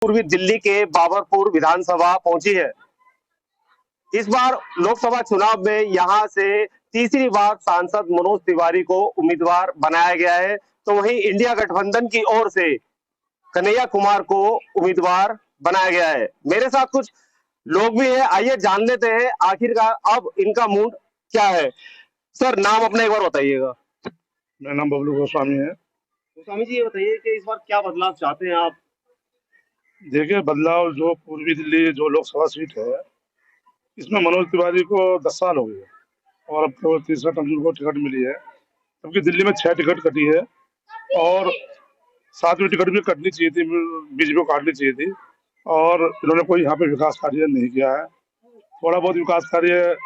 पूर्वी दिल्ली के बाबरपुर विधानसभा पहुंची है। इस बार लोकसभा चुनाव में यहां से तीसरी बार सांसद मनोज तिवारी को उम्मीदवार बनाया गया है, तो वहीं इंडिया गठबंधन की ओर से कन्हैया कुमार को उम्मीदवार बनाया गया है। मेरे साथ कुछ लोग भी हैं, आइए जान लेते हैं आखिरकार अब इनका मूड क्या है। सर, नाम अपना एक बार बताइएगा। मेरा नाम बबलू गोस्वामी है। गोस्वामी जी, ये बताइए कि इस बार क्या बदलाव चाहते हैं आप? देखिए, बदलाव जो पूर्वी दिल्ली जो लोकसभा सीट है, इसमें मनोज तिवारी को 10 साल हो गए और अब तो तीसरा टर्म को टिकट मिली है, क्योंकि दिल्ली में 6 टिकट कटी है और 7वीं टिकट भी कटनी चाहिए थी, बीजेपी को काटनी चाहिए थी। और इन्होंने कोई यहाँ पे विकास कार्य नहीं किया है। थोड़ा बहुत विकास कार्य,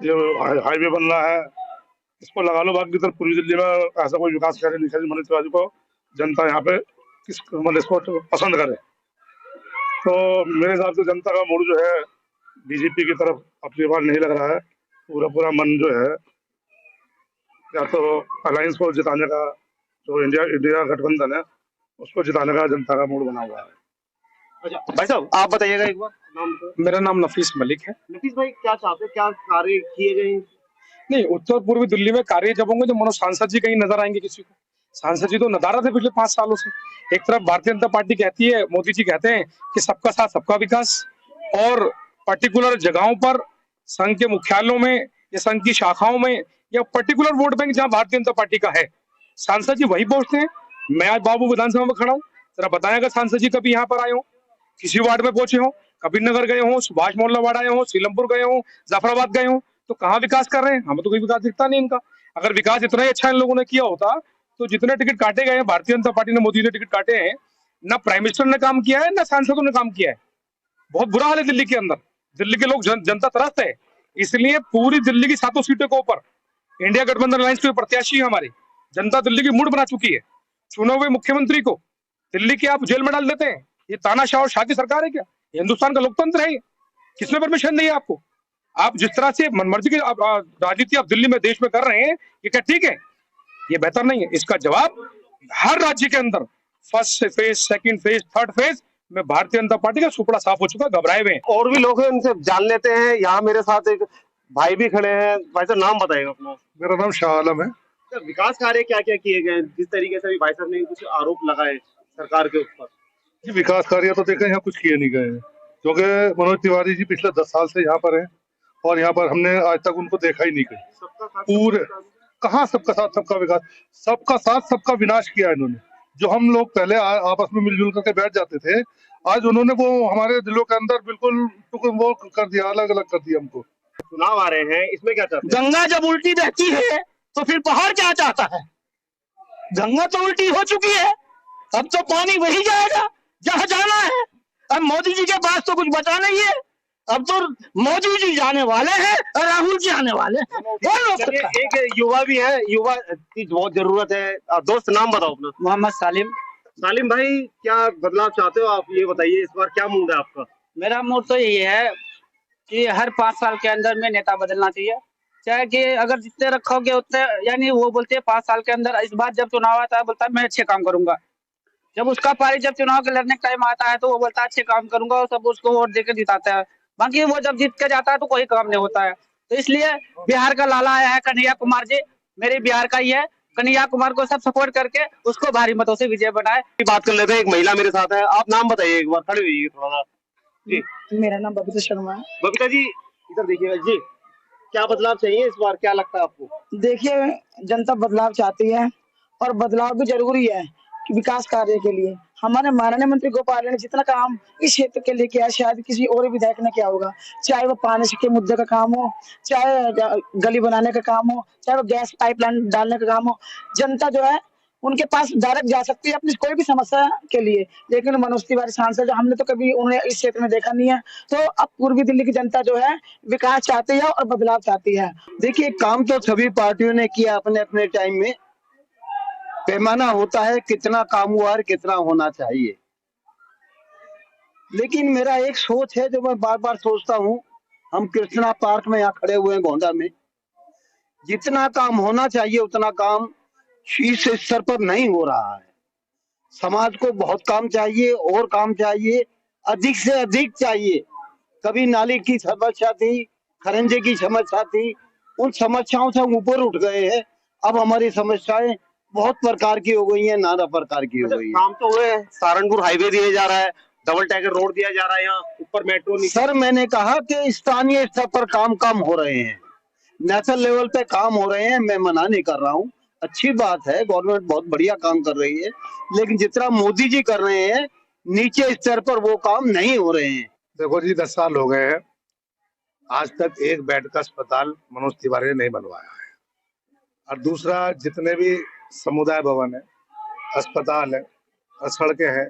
जो हाईवे बन रहा है, इसको लगा लो, बाकी इधर पूर्वी दिल्ली में ऐसा कोई विकास कार्य नहीं किया। मनोज तिवारी को जनता यहाँ पे किस मतलब इसको तो पसंद करे, तो मेरे हिसाब से जनता का मूड जो है बीजेपी की तरफ अपनी बार नहीं लग रहा है। पूरा मन जो है या तो अलायंस को जिताने का, जो इंडिया गठबंधन है उसको जिताने का जनता का मूड बना हुआ है। अच्छा भाई साहब, आप बताइएगा एक बार नाम तो। मेरा नाम नफीस मलिक है। नफीस भाई, क्या चाहते हैं, क्या कार्य किए गए? नहीं, उत्तर पूर्वी दिल्ली में कार्य जब होंगे तो मनो सांसद जी कहीं नजर आएंगे किसी को? सांसद जी तो नदारद है पिछले 5 सालों से। एक तरफ भारतीय जनता पार्टी कहती है, मोदी जी कहते हैं कि सबका साथ सबका विकास, और पर्टिकुलर जगहों पर संघ के मुख्यालयों में या संघ की शाखाओं में या पर्टिकुलर वोट बैंक जहां भारतीय जनता पार्टी का है, सांसद जी वही पहुंचते हैं। मैं आज बाबू विधानसभा में खड़ा हूँ, जरा बताएगा सांसद जी कभी यहाँ पर आए हो, किसी वार्ड में पहुंचे हो, कबीर नगर गए हो, सुभाष मोहल्ला वार्ड आए हो, सीलमपुर गए हो, जाफराबाद गए हो, तो कहाँ विकास कर रहे हैं? हमें तो कोई विकास दिखता नहीं इनका। अगर विकास इतना ही अच्छा इन लोगों ने किया होता तो जितने टिकट काटे गए हैं भारतीय जनता पार्टी ने, मोदी ने टिकट काटे हैं, ना प्राइम मिनिस्टर ने काम किया है ना सांसदों ने काम किया है। बहुत बुरा हाल है दिल्ली के अंदर। दिल्ली के लोग जनता त्रस्त है, इसलिए पूरी दिल्ली की 7 सीटों के ऊपर इंडिया गठबंधन अलायंस के प्रत्याशी है हमारी। जनता दिल्ली की मूड बना चुकी है। चुने हुए मुख्यमंत्री को दिल्ली के आप जेल में डाल देते हैं। ये तानाशाह और शाह की सरकार है क्या? हिंदुस्तान का लोकतंत्र है? किसने परमिशन दी है आपको? आप जिस तरह से मनमर्जी की राजनीति आप दिल्ली में देश में कर रहे हैं, ये क्या ठीक है? ये बेहतर नहीं है। इसका जवाब हर राज्य के अंदर first phase, second phase, third phase में भारतीय जनता पार्टी का सुपड़ा साफ हो चुका, घबराए हुए हैं। और भी लोग हैं, उनसे जान लेते हैं। यहाँ मेरे साथ एक भाई भी खड़े हैं। भाई साहब, नाम बताएगा अपना। मेरा नाम शाह आलम है। विकास कार्य क्या क्या किए गए, जिस तरीके से भी भाई साहब ने कुछ आरोप लगाए सरकार के ऊपर? जी, विकास कार्य तो देखें यहाँ कुछ किए नहीं गए हैं, क्योंकि मनोज तिवारी जी पिछले 10 साल से यहाँ पर हैं और यहाँ पर हमने आज तक उनको देखा ही नहीं कहीं। पूरे कहाँ सबका साथ सबका विकास, सबका साथ सबका विनाश किया इन्होंने। जो हम लोग पहले आपस में मिलजुल करके बैठ जाते थे, आज उन्होंने वो हमारे दिलों के अंदर बिल्कुल वो कर दिया, अलग अलग कर दिया हमको। चुनाव आ रहे हैं, इसमें क्या चाहते हैं? गंगा जब उल्टी बहती है तो फिर पहाड़ क्या चाहता है? गंगा तो उल्टी हो चुकी है, अब तो पानी वही जाएगा जहां जाना है। अब मोदी जी के पास तो कुछ बचा नहीं है, अब तो मोदी जी जाने वाले हैं और राहुल जी आने वाले हैं। कौन रोक सकता है? एक युवा भी है, युवा की बहुत जरूरत है। दोस्त, नाम बताओ अपना। मोहम्मद सालिम। सालिम भाई, क्या बदलाव चाहते हो आप, ये बताइए इस बार क्या मूड है आपका? मेरा मूड तो यही है कि हर 5 साल के अंदर में नेता बदलना चाहिए, चाहे कि अगर जितने रखोगे उतने, यानी वो बोलते हैं 5 साल के अंदर। इस बार जब चुनाव आता है बोलता है मैं अच्छे काम करूंगा, जब उसका पारी जब चुनाव के लड़ने का टाइम आता है तो वो बोलता है अच्छे काम करूंगा और सब उसको वोट देकर जिताता है। बाकी वो जब जीत के जाता है तो कोई काम नहीं होता है। तो इसलिए बिहार का लाला आया है कन्हैया कुमार जी, मेरे बिहार का ही है। कन्हैया कुमार को सब सपोर्ट करके उसको भारी मतों से विजय बनाए। बात कर लेते हैं, एक महिला मेरे साथ है। आप नाम बताइए एक बार, खड़े होइए थोड़ा सा जी। मेरा नाम बबीता शर्मा है। बबीता जी, इधर देखिएगा जी। क्या बदलाव चाहिए इस बार, क्या लगता है आपको? देखिए, जनता बदलाव चाहती है और बदलाव भी जरूरी है कि विकास कार्य के लिए। हमारे माननीय मंत्री गोपाल ने जितना काम इस क्षेत्र के लिए किया, शायद किसी और विधायक ने किया होगा। चाहे वो पानी के मुद्दे का काम हो, चाहे गली बनाने का काम हो, चाहे वो गैस पाइपलाइन डालने का काम हो, जनता जो है उनके पास डायरेक्ट जा सकती है अपनी कोई भी समस्या के लिए। लेकिन मनोज तिवारी सांसद, हमने तो कभी उन्हें इस क्षेत्र में देखा नहीं है। तो अब पूर्वी दिल्ली की जनता जो है विकास चाहती है और बदलाव चाहती है। देखिए, काम तो सभी पार्टियों ने किया अपने अपने टाइम में। पैमाना होता है कितना काम हुआ और कितना होना चाहिए। लेकिन मेरा एक सोच है जो मैं बार बार सोचता हूँ। हम कृष्णा पार्क में यहाँ खड़े हुए हैं गोंडा में, जितना काम होना चाहिए उतना काम शीर्ष स्तर पर नहीं हो रहा है। समाज को बहुत काम चाहिए और काम चाहिए, अधिक से अधिक चाहिए। कभी नाली की समस्या थी, खरंजे की समस्या थी, उन समस्याओं से हम ऊपर उठ गए हैं। अब हमारी समस्याएं बहुत प्रकार की हो गई हैं, नाना प्रकार की हो गई है। काम तो हुए हैं, सहारनपुर हाईवे दिया जा रहा है, डबल टैकर रोड दिया जा रहा है, यहाँ ऊपर मेट्रो नहीं। सर मैंने कहा कि स्थानीय स्तर पर काम कम हो रहे हैं, नेशनल लेवल पे काम हो रहे हैं, मैं मना नहीं कर रहा हूँ, अच्छी बात है, गवर्नमेंट बहुत बढ़िया काम कर रही है, लेकिन जितना मोदी जी कर रहे हैं नीचे स्तर पर वो काम नहीं हो रहे हैं। देखो जी 10 साल हो गए हैं, आज तक एक बेड का अस्पताल मनोज तिवारी ने नहीं बनवाया है। और दूसरा, जितने भी समुदाय भवन है, अस्पताल है और सड़कें हैं,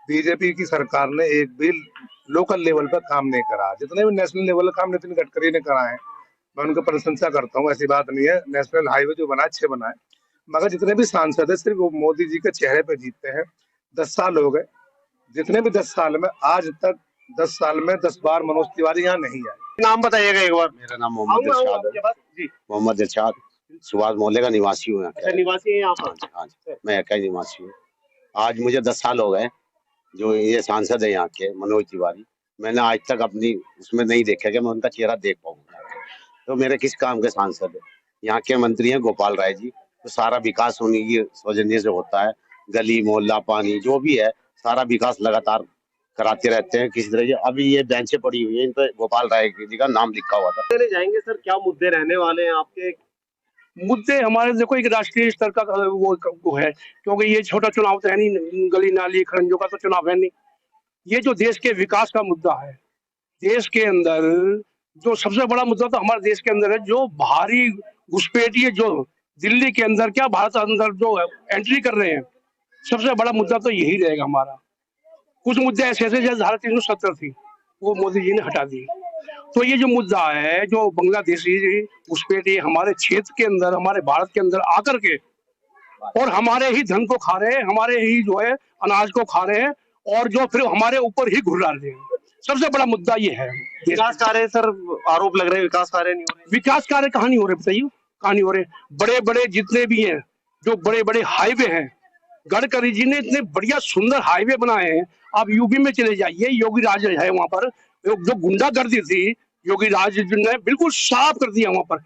बीजेपी की सरकार ने एक भी लोकल लेवल पर काम नहीं करा। जितने भी नेशनल लेवल का काम नितिन गडकरी ने करा है, मैं उनकी प्रशंसा करता हूँ, ऐसी बात नहीं है। नेशनल हाईवे जो बना अच्छे बनाए, मगर जितने भी सांसद है सिर्फ वो मोदी जी के चेहरे पे जीतते हैं। 10 साल हो गए, जितने भी 10 साल में आज तक 10 साल में 10 बार मनोज तिवारी यहाँ नहीं आए। नाम बताइएगा एक बार। मेरा नाम मोहम्मद इरशाद है। जी, मोहम्मद इरशाद सुभाष मोहल्ले का निवासी हूँ। अच्छा, निवासी है यहाँ पर। हाँ जी, मैं यहाँ का ही निवासी हूँ। आज मुझे 10 साल हो गए जो ये सांसद है यहाँ के मनोज तिवारी, मैंने आज तक अपनी उसमें नहीं देखा कि मैं उनका चेहरा देख पाऊंगा। तो मेरे किस काम के सांसद है? यहाँ के मंत्री हैं गोपाल राय जी, तो सारा विकास उन्हीं की सौजन्य से होता है। गली मोहल्ला पानी जो भी है सारा विकास लगातार कराते रहते हैं किसी तरह से। अभी ये बेंचें पड़ी हुई है, इन पे गोपाल राय जी का नाम लिखा हुआ था। चले जाएंगे सर, क्या मुद्दे रहने वाले हैं आपके? मुद्दे हमारे देखो एक राष्ट्रीय स्तर का वो है, क्योंकि ये छोटा चुनाव तो है नहीं, गली नाली खरंजों का तो चुनाव है नहीं। ये जो देश के विकास का मुद्दा है, देश के अंदर जो सबसे बड़ा मुद्दा तो हमारे देश के अंदर है, जो भारी घुसपैठिए जो दिल्ली के अंदर क्या भारत अंदर जो एंट्री कर रहे हैं, सबसे बड़ा मुद्दा तो यही रहेगा हमारा। कुछ मुद्दे ऐसे ऐसे जैसे धारा 370 थी, वो मोदी जी ने हटा दी। तो ये जो मुद्दा है, जो बांग्लादेशी घुसपैठिए हमारे क्षेत्र के अंदर, हमारे भारत के अंदर आकर के और हमारे ही धन को खा रहे हैं, हमारे ही जो है अनाज को खा रहे हैं, और जो फिर हमारे ऊपर ही घुर्रा रहे हैं, सबसे बड़ा मुद्दा ये है। विकास कार्य सर, आरोप लग रहे हैं विकास कार्य नहीं हो रहे। विकास कार्य कहाँ नहीं हो रहे बताइए, कहाँ नहीं हो रहे? बड़े बड़े जितने भी हैं, जो बड़े बड़े हाईवे हैं, गडकरी जी ने इतने बढ़िया सुंदर हाईवे बनाए हैं। आप यूपी में चले जाइए, योगी राज है वहां पर, जो गुंडागर्दी थी योगी राज ने बिल्कुल साफ कर दिया वहां पर।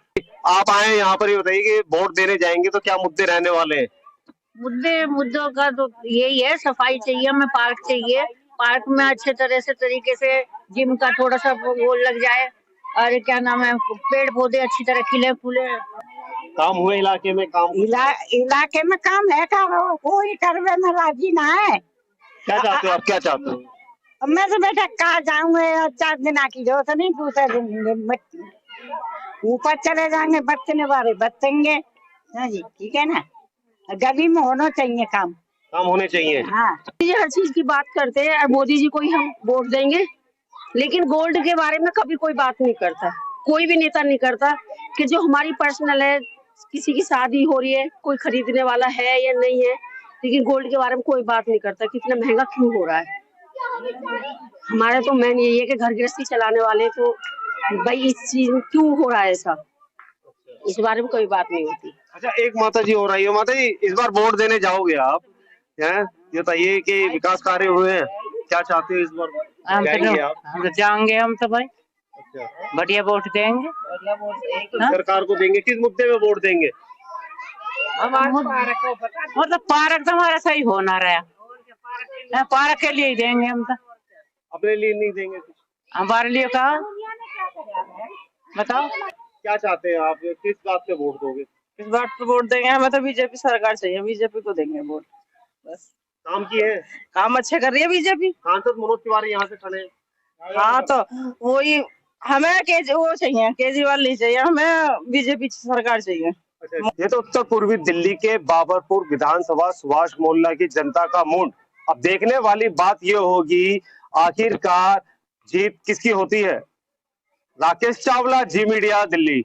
आप आए यहाँ पर, ये बताइए कि वोट देने जाएंगे तो क्या मुद्दे रहने वाले हैं? मुद्दों का तो यही है, सफाई चाहिए, हमें पार्क चाहिए, पार्क में अच्छे तरह से तरीके से जिम का थोड़ा सा वो लग जाए, और क्या नाम है, पेड़ पौधे अच्छी तरह खिले फूले। काम हुए इलाके में? काम इलाके में काम है, कोई करवे में राजी ना है। क्या चाहते हो आप, क्या चाहते हो? मैं तो बेटा कहा जाऊंगे, 4 दिन की जरूरत नहीं, दूसरे दिन ऊपर चले जाएंगे, बरतने वाले बरतेंगे। हाँ जी, ठीक है ना, गली में होना चाहिए काम होने चाहिए। हाँ, ये हर चीज की बात करते हैं, मोदी जी को ही हम वोट देंगे, लेकिन गोल्ड के बारे में कभी कोई बात नहीं करता, कोई भी नेता नहीं करता कि जो हमारी पर्सनल है, किसी की शादी हो रही है, कोई खरीदने वाला है या नहीं है, लेकिन गोल्ड के बारे में कोई बात नहीं करता, कितना महंगा क्यों हो रहा है। हमारे तो मेन यही है कि घर गृहस्थी चलाने वाले तो भाई इस चीज क्यों हो रहा है ऐसा, इस बारे में कोई बात नहीं होती। अच्छा, एक माता जी हो रही है। माता जी, इस बार वोट देने जाओगे आप, ये बताइए कि विकास कार्य हुए हैं, क्या चाहते हो इस बार? जाएंगे आप? हम जाएंगे, हम तो भाई अच्छा, बढ़िया वोट देंगे, सरकार को देंगे। किस मुद्दे में वोट देंगे? मतलब पार्क तो हमारा सही होना रहा, पार्क के लिए ही देंगे हम तो, अपने लिए नहीं देंगे कुछ? हमारे लिए कहा बताओ क्या चाहते हैं आप, किस बात पे वोट दोगे? इस बार तो वोट देंगे, हमें तो बीजेपी सरकार चाहिए, बीजेपी को देंगे वोट बस। काम किए हैं, काम अच्छे कर रही है बीजेपी। सांसद मनोज तिवारी यहाँ से खड़े हैं। हाँ, तो वही हमें वो चाहिए, केजरीवाल नहीं चाहिए, हमें बीजेपी सरकार चाहिए। ये तो उत्तर पूर्वी दिल्ली के बाबरपुर विधानसभा सुभाष मोहल्ला की जनता का मूड। अब देखने वाली बात ये होगी आखिरकार जीत किसकी होती है। राकेश चावला, जी मीडिया, दिल्ली।